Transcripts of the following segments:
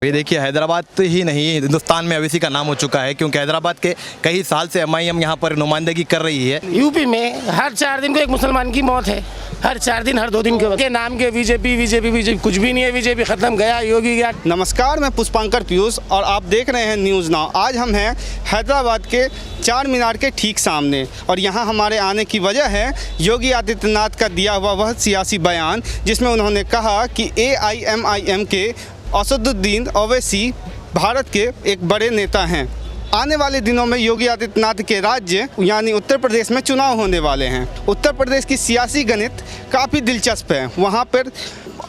ये देखिए, हैदराबाद ही नहीं हिंदुस्तान में अवैसी का नाम हो चुका है, क्योंकि हैदराबाद के कई साल से MIM यहाँ पर नुमाइंदगी कर रही है। यूपी में हर 4 दिन को एक मुसलमान की मौत है, हर 4 दिन, हर 2 दिन के नाम के बीजेपी कुछ भी नहीं है। बीजेपी खत्म, गया योगी गया। नमस्कार, मैं पुष्पांकर पीयूष और आप देख रहे हैं न्यूज़ नाउ। आज हम हैं हैदराबाद के चार मीनार के ठीक सामने और यहाँ हमारे आने की वजह है योगी आदित्यनाथ का दिया हुआ वह सियासी बयान, जिसमें उन्होंने कहा कि AIMIM के असदुद्दीन ओवैसी भारत के एक बड़े नेता हैं। आने वाले दिनों में योगी आदित्यनाथ के राज्य यानी उत्तर प्रदेश में चुनाव होने वाले हैं। उत्तर प्रदेश की सियासी गणित काफ़ी दिलचस्प है। वहाँ पर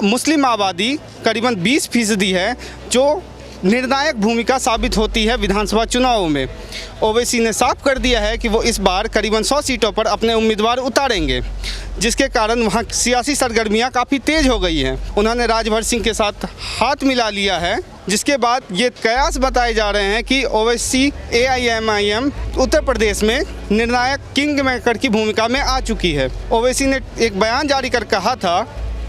मुस्लिम आबादी करीबन 20% है, जो निर्णायक भूमिका साबित होती है विधानसभा चुनावों में। ओवैसी ने साफ कर दिया है कि वो इस बार करीबन 100 सीटों पर अपने उम्मीदवार उतारेंगे, जिसके कारण वहाँ सियासी सरगर्मियाँ काफ़ी तेज़ हो गई हैं। उन्होंने राजभर सिंह के साथ हाथ मिला लिया है, जिसके बाद ये कयास बताए जा रहे हैं कि ओवैसी AIMIM उत्तर प्रदेश में निर्णायक किंग मेकर की भूमिका में आ चुकी है। ओवैसी ने एक बयान जारी कर कहा था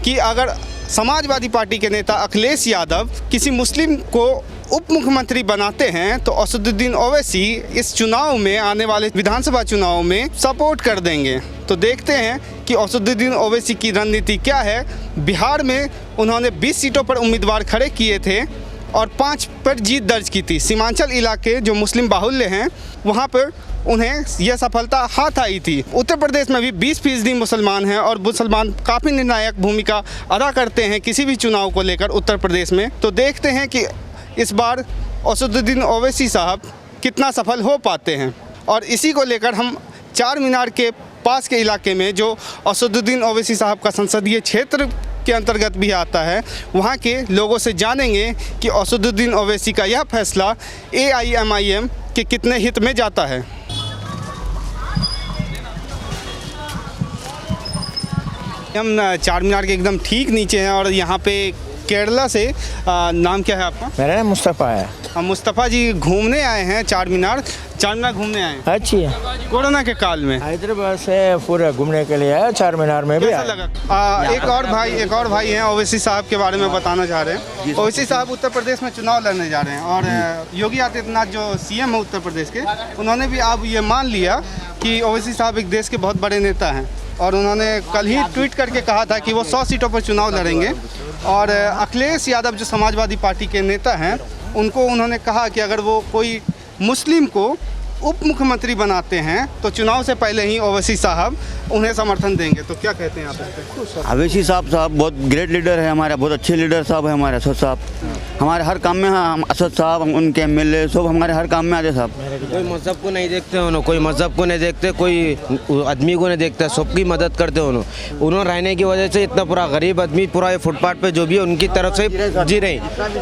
कि अगर समाजवादी पार्टी के नेता अखिलेश यादव किसी मुस्लिम को उप मुख्यमंत्री बनाते हैं तो असदुद्दीन ओवैसी इस चुनाव में, आने वाले विधानसभा चुनाव में सपोर्ट कर देंगे। तो देखते हैं कि असदुद्दीन ओवैसी की रणनीति क्या है। बिहार में उन्होंने 20 सीटों पर उम्मीदवार खड़े किए थे और 5 पर जीत दर्ज की थी। सीमांचल इलाके जो मुस्लिम बाहुल्य हैं, वहाँ पर उन्हें यह सफलता हाथ आई थी। उत्तर प्रदेश में भी 20% मुसलमान हैं और मुसलमान काफ़ी निर्णायक भूमिका अदा करते हैं किसी भी चुनाव को लेकर उत्तर प्रदेश में। तो देखते हैं कि इस बार असदुद्दीन ओवैसी साहब कितना सफल हो पाते हैं। और इसी को लेकर हम चार मीनार के पास के इलाके में, जो असदुद्दीन ओवैसी साहब का संसदीय क्षेत्र के अंतर्गत भी आता है, वहाँ के लोगों से जानेंगे कि असदुद्दीन ओवैसी का यह फैसला AIMIM के कितने हित में जाता है। हम चार मीनार के एकदम ठीक नीचे हैं और यहाँ पे केरला से नाम क्या है आपका? मेरा नाम मुस्तफ़ा है। हम मुस्तफ़ा जी घूमने आए हैं चार मीनार घूमने आए हैं। अच्छी है। कोरोना के काल में हैदराबाद से पूरा घूमने के लिए आया, चार मीनार में भी कैसा लगा? एक और भाई हैं, ओवैसी साहब के बारे में बताना चाह रहे हैं। ओवैसी साहब उत्तर प्रदेश में चुनाव लड़ने जा रहे हैं और योगी आदित्यनाथ जो CM है उत्तर प्रदेश के, उन्होंने भी अब ये मान लिया कि ओवैसी साहब एक देश के बहुत बड़े नेता हैं और उन्होंने कल ही ट्वीट करके कहा था कि वो 100 सीटों पर चुनाव लड़ेंगे। और अखिलेश यादव जो समाजवादी पार्टी के नेता हैं, उनको उन्होंने कहा कि अगर वो कोई मुस्लिम को उप मुख्यमंत्री बनाते हैं तो चुनाव से पहले ही ओवैसी साहब उन्हें समर्थन देंगे। तो क्या कहते हैं आप इस पर? ओवैसी साहब बहुत ग्रेट लीडर है हमारा, बहुत अच्छे लीडर साहब है हमारे असद साहब। हमारे हर काम में हम असद साहब, उनके MLA सब हमारे हर काम में आते साहब। कोई मज़हब को नहीं देखते उन्होंने, कोई मज़हब को नहीं देखते, कोई आदमी को नहीं देखते, सबकी मदद करते उन्होंने रहने की वजह से इतना पूरा गरीब आदमी पूरा ये फुटपाथ पे जो भी है उनकी तरफ से जी रहे।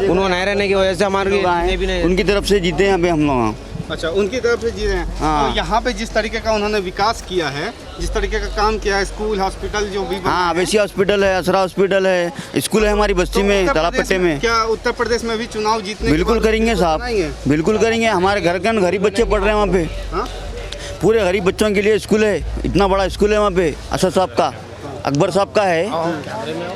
उन्होंने नहीं रहने की वजह से हमारे उनकी तरफ से जीते हैं अभी हम लोग। अच्छा, उनकी तरफ से जी रहे हैं। हाँ। तो यहाँ पे जिस तरीके का उन्होंने विकास किया है, जिस तरीके का काम किया है, स्कूल हॉस्पिटल जो भी, हाँ, वैसी हॉस्पिटल है, असरा हॉस्पिटल है, स्कूल है हमारी बस्ती में, तालाबपट्टे में। क्या उत्तर प्रदेश में भी चुनाव जीतने बिल्कुल करेंगे साहब, बिल्कुल करेंगे। हमारे घर के गरीब बच्चे पढ़ रहे हैं वहाँ पे। हाँ? पूरे गरीब बच्चों के लिए स्कूल है, इतना बड़ा स्कूल है वहाँ पे। असद साहब का, अकबर साहब का है,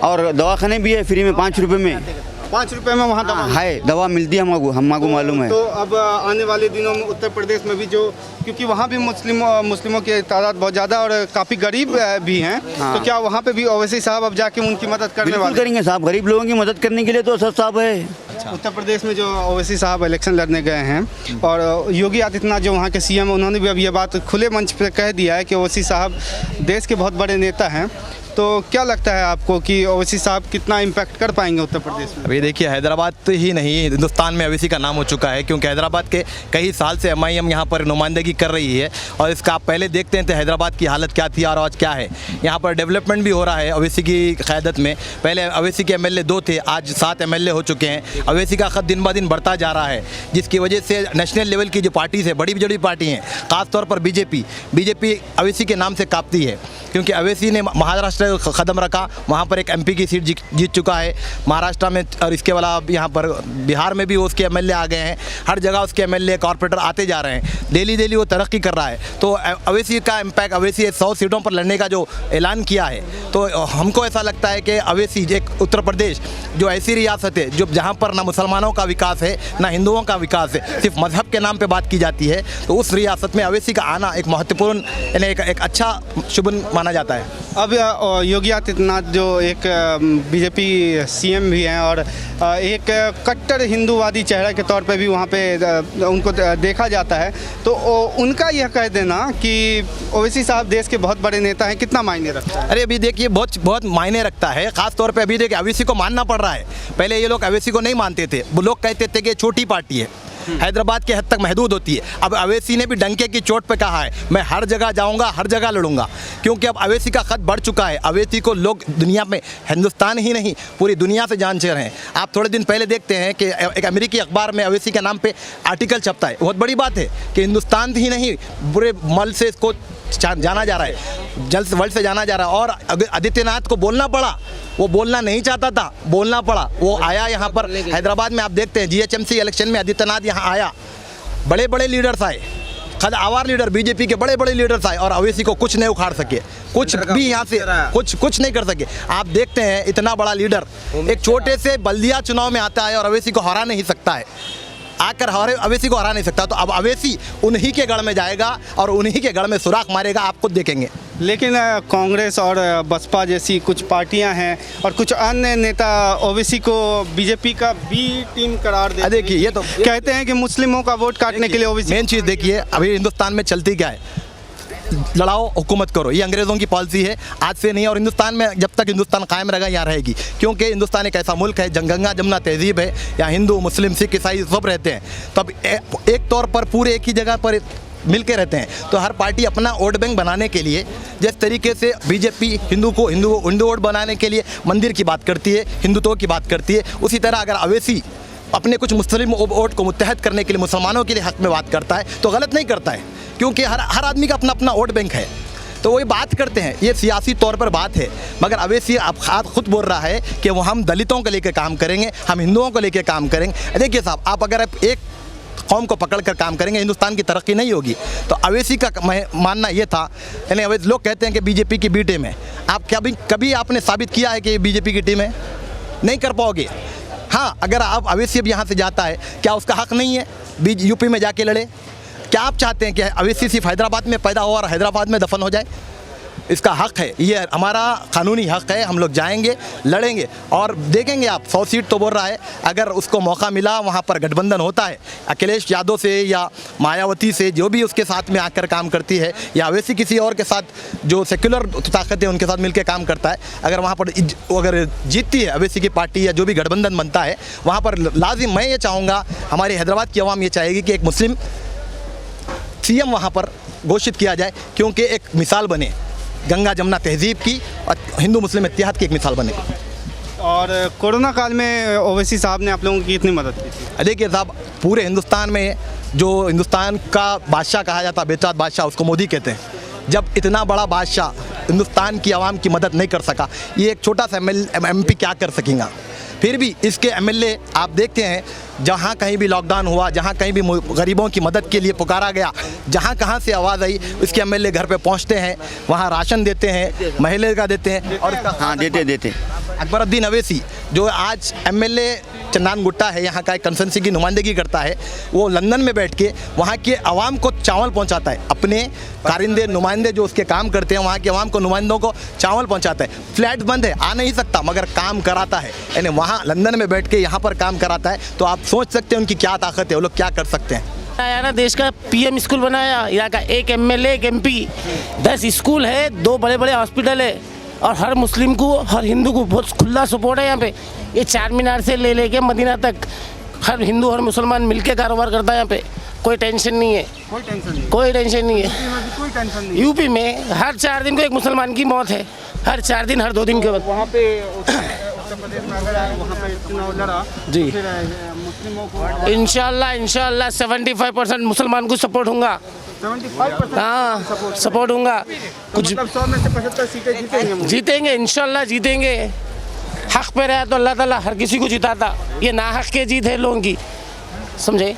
और दवाखाने भी है फ्री में 5 रुपये में। 5 रुपये में वहाँ दवा है, दवा मिलती है हमको मालूम है। तो अब आने वाले दिनों में उत्तर प्रदेश में भी, जो क्योंकि वहाँ भी मुस्लिमों की तादाद बहुत ज़्यादा और काफ़ी गरीब भी हैं, तो क्या वहाँ पे भी ओवैसी साहब अब जाके उनकी मदद करने वाले? करेंगे साहब, गरीब लोगों की मदद करने के लिए तो असद साहब है। उत्तर प्रदेश में जो ओवैसी साहब इलेक्शन लड़ने गए हैं और योगी आदित्यनाथ जो वहाँ के CM, उन्होंने भी अब ये बात खुले मंच पर कह दिया है कि ओवैसी साहब देश के बहुत बड़े नेता हैं। तो क्या लगता है आपको कि ओवैसी साहब कितना इम्पैक्ट कर पाएंगे उत्तर प्रदेश में? अब ये देखिए, हैदराबाद ही नहीं हिंदुस्तान में अवैसी का नाम हो चुका है, क्योंकि हैदराबाद के कई साल से MIM यहाँ पर नुमाइंदगी कर रही है। और इसका आप पहले देखते हैं तो हैदराबाद की हालत क्या थी और आज क्या है। यहाँ पर डेवलपमेंट भी हो रहा है अवैसी की क़यादत में। पहले अवैसी के MLA 2 थे, आज 7 MLA हो चुके हैं। अवैसी का ख़त दिन ब दिन बढ़ता जा रहा है, जिसकी वजह से नेशनल लेवल की जो पार्टीज़ है, बड़ी पार्टी हैं, ख़ासतौर पर बीजेपी अवैसी के नाम से काँपती है, क्योंकि अवैसी ने महाराष्ट्र कदम रखा, वहाँ पर एक MP की सीट जीत चुका है महाराष्ट्र में, और इसके अलावा यहाँ पर बिहार में भी उसके MLA आ गए हैं। हर जगह उसके MLA कॉर्पोरेटर आते जा रहे हैं, डेली वो तरक्की कर रहा है। तो अवैसी का इम्पैक्ट, अवैसी 100 सीटों पर लड़ने का जो ऐलान किया है, तो हमको ऐसा लगता है कि अवैसी एक उत्तर प्रदेश जो ऐसी रियासत है जो जहाँ पर ना मुसलमानों का विकास है ना हिंदुओं का विकास है, सिर्फ मजहब के नाम पे बात की जाती है, तो उस रियासत में अवैसी का आना एक महत्वपूर्ण यानी एक अच्छा शुभ माना जाता है। अब योगी आदित्यनाथ जो एक बीजेपी CM भी हैं और एक कट्टर हिंदूवादी चेहरा के तौर पे भी वहाँ पे उनको देखा जाता है, तो उनका यह कह देना कि ओवैसी साहब देश के बहुत बड़े नेता हैं, कितना मायने रखता है? अरे अभी देखिए बहुत मायने रखता है, खास तौर पे अभी देखिए अवैसी को मानना पड़ रहा है। पहले ये लोग अवैसी को नहीं मानते थे, वो लोग कहते थे कि छोटी पार्टी है, हैदराबाद के हद तक महदूद होती है। अब अवैसी ने भी डंके की चोट पे कहा है मैं हर जगह जाऊंगा, हर जगह लड़ूंगा, क्योंकि अब अवैसी का खत बढ़ चुका है। अवैसी को लोग दुनिया में, हिंदुस्तान ही नहीं पूरी दुनिया से जानते रहे हैं। आप थोड़े दिन पहले देखते हैं कि एक अमेरिकी अखबार में अवैसी के नाम पे आर्टिकल छपता है। बहुत बड़ी बात है कि हिंदुस्तान ही नहीं पूरे मल से इसको जाना जा रहा है, जल्द वर्ल्ड से जाना जा रहा है। और आदित्यनाथ को बोलना पड़ा, वो बोलना नहीं चाहता था, बोलना पड़ा, वो आया यहाँ पर हैदराबाद में। आप देखते हैं GHMC इलेक्शन में आदित्यनाथ यहाँ आया, बड़े बड़े लीडर्स आए, खद आवार लीडर बीजेपी के बड़े बड़े लीडर्स आए, और अवैसी को कुछ नहीं उखाड़ सके, कुछ भी यहाँ से कुछ नहीं कर सके। आप देखते हैं इतना बड़ा लीडर एक छोटे से बल्दिया चुनाव में आता है और अवैसी को हरा नहीं सकता है, आकर अवैसी को हरा नहीं सकता। तो अब अवैसी उन्हीं के गढ़ में जाएगा और उन्हीं के गढ़ में सुराख मारेगा, आप खुद देखेंगे। लेकिन कांग्रेस और बसपा जैसी कुछ पार्टियां हैं और कुछ अन्य नेता ओवैसी को बीजेपी का B टीम करार देते हैं। देखिए ये तो कहते हैं कि मुस्लिमों का वोट काटने के लिए ओवैसी। मेन चीज़ देखिए अभी हिंदुस्तान में चलती क्या है, लड़ाओ हुकूमत करो, ये अंग्रेज़ों की पॉलिसी है, आज से नहीं। और हिंदुस्तान में जब तक हिंदुस्तान कायम रहेगा यहाँ रहेगी, क्योंकि हिंदुस्तान एक ऐसा मुल्क है गंगा जमुना तहजीब है, यहाँ हिंदू मुस्लिम सिख ईसाई सब रहते हैं। तब एक तौर पर पूरे एक ही जगह पर मिल के रहते हैं। तो हर पार्टी अपना वोट बैंक बनाने के लिए, जिस तरीके से बीजेपी हिंदू वोट बनाने के लिए मंदिर की बात करती है, हिंदुत्व की बात करती है, उसी तरह अगर अवैसी अपने कुछ मुस्लिम वोट को मुत्तहद करने के लिए, मुसलमानों के लिए हक़ में बात करता है, तो गलत नहीं करता है, क्योंकि हर आदमी का अपना अपना वोट बैंक है। तो वही बात करते हैं, ये सियासी तौर पर बात है। मगर अवैसी अब खुद बोल रहा है कि वो हम दलितों को लेकर काम करेंगे, हम हिंदुओं को लेकर काम करेंगे। देखिए साहब, आप अगर एक कौम को पकड़ कर काम करेंगे, हिंदुस्तान की तरक्की नहीं होगी। तो अवैसी का मानना ये था, यानी अवैसी लोग कहते हैं कि बीजेपी की B टीम है। आप कभी आपने साबित किया है कि ये बीजेपी की टीम है? नहीं कर पाओगे। हाँ, अगर आप अवैसी अब यहाँ से जाता है, क्या उसका हक़ नहीं है यूपी में जाके लड़े? क्या आप चाहते हैं कि अवैसी सिर्फ हैदराबाद में पैदा हो और हैदराबाद में दफन हो जाए? इसका हक़ है, ये हमारा कानूनी हक़ है। हम लोग जाएंगे, लड़ेंगे और देखेंगे। आप 100 सीट तो बोल रहा है, अगर उसको मौका मिला, वहाँ पर गठबंधन होता है अखिलेश यादव से या मायावती से, जो भी उसके साथ में आकर काम करती है, या वैसे किसी और के साथ जो सेक्युलर ताकत है उनके साथ मिलकर काम करता है, अगर वहाँ पर अगर जीतती है अवैसी की पार्टी या जो भी गठबंधन बनता है, वहाँ पर लाजिम मैं ये चाहूँगा, हमारी हैदराबाद की आवाम ये चाहेगी कि एक मुस्लिम CM वहाँ पर घोषित किया जाए, क्योंकि एक मिसाल बने गंगा जमुना तहजीब की और हिंदू मुस्लिम इत्तेहाद की एक मिसाल बने। और कोरोना काल में ओवैसी साहब ने आप लोगों की कितनी मदद की थी? देखिए साहब, पूरे हिंदुस्तान में जो हिंदुस्तान का बादशाह कहा जाता है, बेताज बादशाह, उसको मोदी कहते हैं। जब इतना बड़ा बादशाह हिंदुस्तान की आवाम की मदद नहीं कर सका, ये एक छोटा सा MP क्या कर सकेगा? फिर भी इसके MLA आप देखते हैं, जहाँ कहीं भी लॉकडाउन हुआ, जहाँ कहीं भी गरीबों की मदद के लिए पुकारा गया, जहाँ कहाँ से आवाज़ आई, उसके MLA घर पे पहुँचते हैं, वहाँ राशन देते हैं, महिला का देते हैं। और हाँ, देते अकबरुद्दीन अवैसी जो आज MLA चंदन गुट्टा है, यहाँ का एक कंसल्टेंसी की नुमाइंदगी करता है, वो लंदन में बैठ के वहाँ के आवाम को चावल पहुँचाता है। अपने कारिंदे नुमाइंदे जो उसके काम करते हैं, वहाँ के आवाम को, नुमाइंदों को चावल पहुँचाता है। फ्लैट बंद है, आ नहीं सकता, मगर काम कराता है, यानी वहाँ लंदन में बैठ के यहाँ पर काम कराता है। तो आप सोच सकते हैं उनकी क्या ताकत है, वो लोग क्या कर सकते हैं। आया ना, देश का PM स्कूल बनाया, यहाँ का एक MLA एक MP, 10 स्कूल है, 2 बड़े बड़े हॉस्पिटल है, और हर मुस्लिम को, हर हिंदू को बहुत खुला सपोर्ट है यहाँ पे। ये 4 मीनार से लेके मदीना तक हर हिंदू हर मुसलमान मिलके कारोबार करता है यहाँ पे। कोई टेंशन नहीं है, कोई टेंशन नहीं है। यूपी में हर 4 दिन को एक मुसलमान की मौत है, हर 4 दिन, हर 2 दिन के बाद। वहाँ पे उत्तर प्रदेश में अगर वहाँ पे चुनाव लड़ा जी, फिर मुस्लिमों को इंशाल्लाह 75% मुसलमान को सपोर्ट होगा। 75% हाँ सपोर्ट दूंगा। कुछ मतलब 100 में से 75 सीटें जीतेंगे। जीतेंगे, इंशाल्लाह जीतेंगे। हक पे रहा तो अल्लाह ताला हर किसी को जिताता। ये ना हक के जीत है लोगों की, समझे।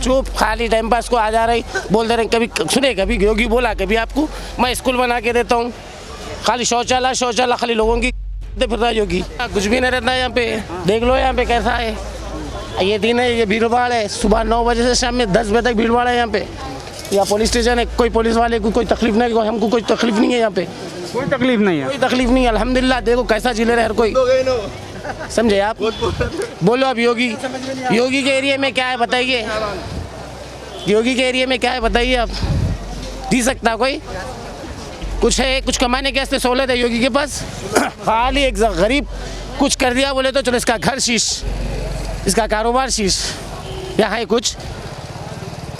चुप खाली टाइम पास को आ जा रही बोल दे रहे। कभी सुने, कभी योगी बोला कभी आपको मैं स्कूल बना के देता हूँ, खाली शौचालय खाली लोगों की फिर रहा योगी। कुछ भी नहीं रहता यहाँ पे। देख लो यहाँ पे कैसा है ये दिन है, ये भीड़ भाड़ है। सुबह 9 बजे से शाम में 10 बजे तक भीड़ भाड़ है यहाँ पे। या पुलिस स्टेशन है, कोई पुलिस वाले को कोई तकलीफ नहीं, हमको कोई तकलीफ नहीं है यहाँ पे। कोई तकलीफ नहीं है। कोई तकलीफ नहीं है अल्हम्दुलिल्लाह। देखो कैसा जिले रहे हर कोई, समझे आप। बोलो अब योगी के एरिया में क्या है बताइए। योगी के एरिया में क्या है बताइए आप। जी सकता कोई कुछ है, कुछ कमाने के वास्ते सहूलत है योगी के पास। खाली एक गरीब कुछ कर दिया बोले तो चलो इसका घर शीश, इसका कारोबार शीश। यहाँ है कुछ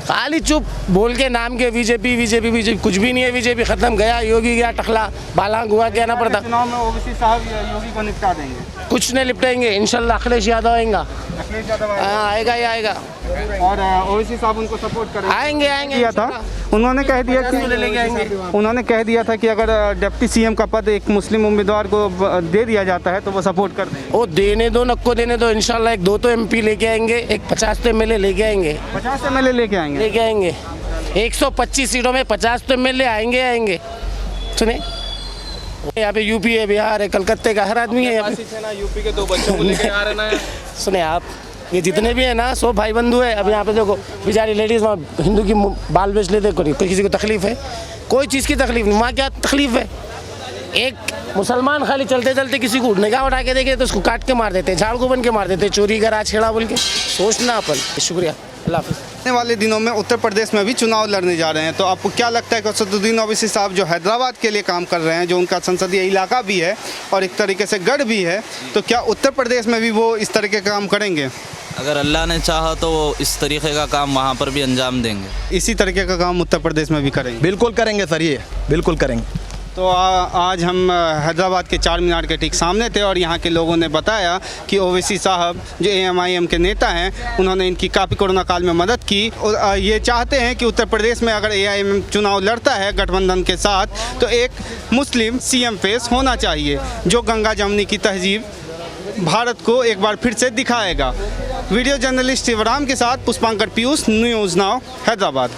खाली चुप बोल के नाम के बीजेपी कुछ भी नहीं है। बीजेपी खत्म, गया योगी गया टकला बालांग हुआ कहना पड़ता। चुनाव में ओवैसी साहब योगी को निपटा देंगे। कुछ नहीं निपटेंगे इंशाल्लाह। अखिलेश यादव आएगा। हाँ आएगा ही आएगा। और ओवैसी साहब उनको सपोर्ट करेंगे। आएंगे किया था उन्होंने कह दिया था कि अगर डिप्टी सीएम का पद एक मुस्लिम उम्मीदवार को दे दिया जाता है तो वो सपोर्ट कर देंगे। वो देने दो नको देने दो इंशाल्लाह। एक 2 तो MP लेके आएंगे, एक 50 तो MLA लेके आएंगे। 50 MLA लेके आएंगे। 125 सीटों में 50 तो MLA आएंगे। सुने यहाँ पे यूपी है, बिहार है, कलकत्ते का हर आदमी है यहाँ पे। यूपी के 2 बच्चों को लेकर आ रहे हैं। सुने आप, ये जितने भी है ना 100 भाई बंधु है। अब यहाँ पे देखो बेचारी लेडीज़ वहाँ हिंदू की बाल बेच लेते, कोई किसी को तकलीफ है, कोई चीज़ की तकलीफ नहीं। वहाँ क्या तकलीफ है। एक मुसलमान खाली चलते चलते किसी को निगाह उठा के देखे तो उसको काट के मार देते, झाड़ को बन के मार देते, चोरी करा छेड़ा बोल के। सोचना अपन। शुक्रिया, अल्लाह हाफिज़। आने वाले दिनों में उत्तर प्रदेश में भी चुनाव लड़ने जा रहे हैं, तो आपको क्या लगता है कि असदुद्दीन ओवैसी साहब जो हैदराबाद के लिए काम कर रहे हैं, जो उनका संसदीय इलाका भी है और एक तरीके से गढ़ भी है, तो क्या उत्तर प्रदेश में भी वो इस तरीके का काम करेंगे? अगर अल्लाह ने चाहा तो वो इस तरीके का काम वहाँ पर भी अंजाम देंगे। इसी तरीके का काम उत्तर प्रदेश में भी करेंगे? बिल्कुल करेंगे सर, ये बिल्कुल करेंगे। तो आज हम हैदराबाद के चार मीनार के ठीक सामने थे और यहाँ के लोगों ने बताया कि ओवैसी साहब जो AMIM के नेता हैं, उन्होंने इनकी काफ़ी कोरोना काल में मदद की और ये चाहते हैं कि उत्तर प्रदेश में अगर AIM चुनाव लड़ता है गठबंधन के साथ तो एक मुस्लिम CM फेस होना चाहिए, जो गंगा जमनी की तहजीब भारत को एक बार फिर से दिखाएगा। वीडियो जर्नलिस्ट शिवराम के साथ पुष्पांकर पीयूष, न्यूज़ नाउ हैदराबाद।